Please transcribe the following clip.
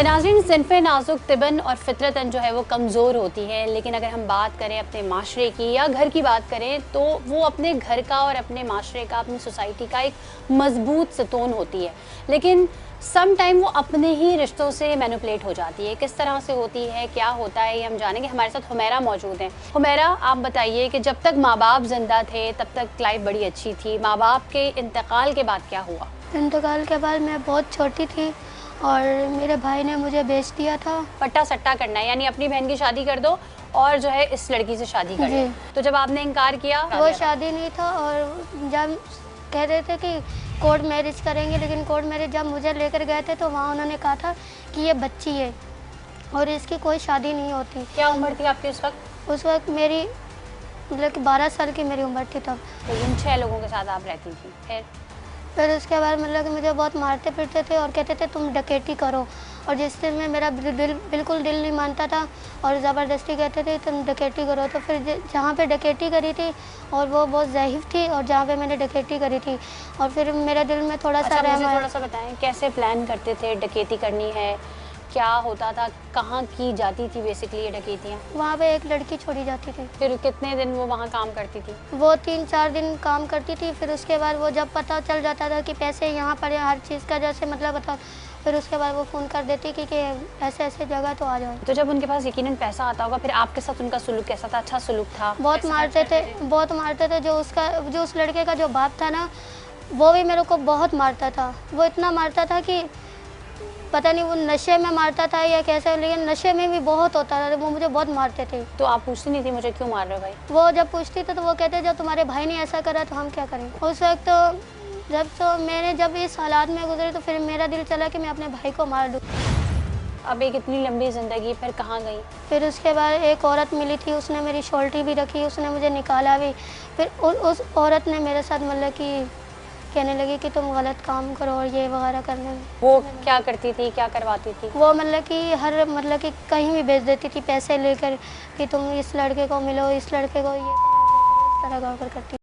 नाज़रीन, सिनफ़े नाज़ुक तिबन और फ़ितरतन जो है वो कमज़ोर होती है, लेकिन अगर हम बात करें अपने माशरे की या घर की बात करें तो वो अपने घर का और अपने माशरे का, अपनी सोसाइटी का एक मज़बूत सतून होती है। लेकिन सम टाइम वो अपने ही रिश्तों से मैनिपुलेट हो जाती है। किस तरह से होती है, क्या होता है, ये हम जानेंगे। हमारे साथ हुमैरा मौजूद हैं। हुमैरा, आप बताइए कि जब तक माँ बाप ज़िंदा थे तब तक लाइफ बड़ी अच्छी थी, माँ बाप के इंतकाल के बाद क्या हुआ? इंतकाल के बाद मैं बहुत छोटी थी और मेरे भाई ने मुझे बेच दिया था। पट्टा सट्टा करना है, यानी अपनी बहन की शादी कर दो और जो है इस लड़की से शादी कर लो। तो जब आपने इनकार किया, वो शादी नहीं था और जब कह रहे थे कि कोर्ट मैरिज करेंगे, लेकिन कोर्ट मैरिज जब मुझे लेकर गए थे तो वहाँ उन्होंने कहा था कि ये बच्ची है और इसकी कोई शादी नहीं होती। क्या उम्र थी आपकी उस वक्त? उस वक्त मेरी मतलब कि 12 साल की मेरी उम्र थी तब। तो इन 6 लोगों के साथ आप रहती थी। फिर उसके बाद मतलब कि मुझे बहुत मारते पीटते थे और कहते थे तुम डकैती करो, और जिससे में मेरा बिल्कुल दिल नहीं मानता था और ज़बरदस्ती कहते थे तुम डकैती करो। तो फिर जहाँ पे डकैती करी थी और वो बहुत ज़ईफ़ थी और जहाँ पे मैंने डकैती करी थी और फिर मेरे दिल में थोड़ा सा रहम आया। थोड़ा सा बताएं कैसे प्लान करते थे, डकैती करनी है, क्या होता था, कहाँ की जाती थी बेसिकली ये डकैतियाँ? वहाँ पे एक लड़की छोड़ी जाती थी। फिर कितने दिन वो वहाँ काम करती थी? वो 3-4 दिन काम करती थी। फिर उसके बाद वो जब पता चल जाता था कि पैसे यहाँ पर हर चीज़ का जैसे मतलब बता, फिर उसके बाद वो फ़ोन कर देती कि ऐसे ऐसे जगह तो आ जाओ। तो जब उनके पास यकीनन पैसा आता होगा, फिर आपके साथ उनका सुलूक कैसा था? अच्छा सुलूक था? बहुत मारते थे। जो उस लड़के का जो बाप था ना, वो भी मेरे को बहुत मारता था। वो इतना मारता था कि पता नहीं वो नशे में मारता था या कैसे, लेकिन नशे में भी बहुत होता था। वो मुझे बहुत मारते थे। तो आप पूछती नहीं थी मुझे क्यों मार रहे हो भाई? वो जब पूछती थी तो वो कहते जब तुम्हारे भाई ने ऐसा करा तो हम क्या करें। उस वक्त तो मैंने जब इस हालात में गुजरे तो फिर मेरा दिल चला कि मैं अपने भाई को मार दूँ। अब एक इतनी लंबी ज़िंदगी, फिर कहाँ गई? फिर उसके बाद एक औरत मिली थी, उसने मेरी शॉल्टी भी रखी, उसने मुझे निकाला भी। फिर उस औरत ने मेरे साथ मतलब कि कहने लगी कि तुम गलत काम करो और ये वगैरह करने में। वो क्या करती थी, क्या करवाती थी? वो मतलब कि हर मतलब कि कहीं भी भेज देती थी पैसे लेकर कि तुम इस लड़के को मिलो, इस लड़के को ये करो, इस तरह का करती।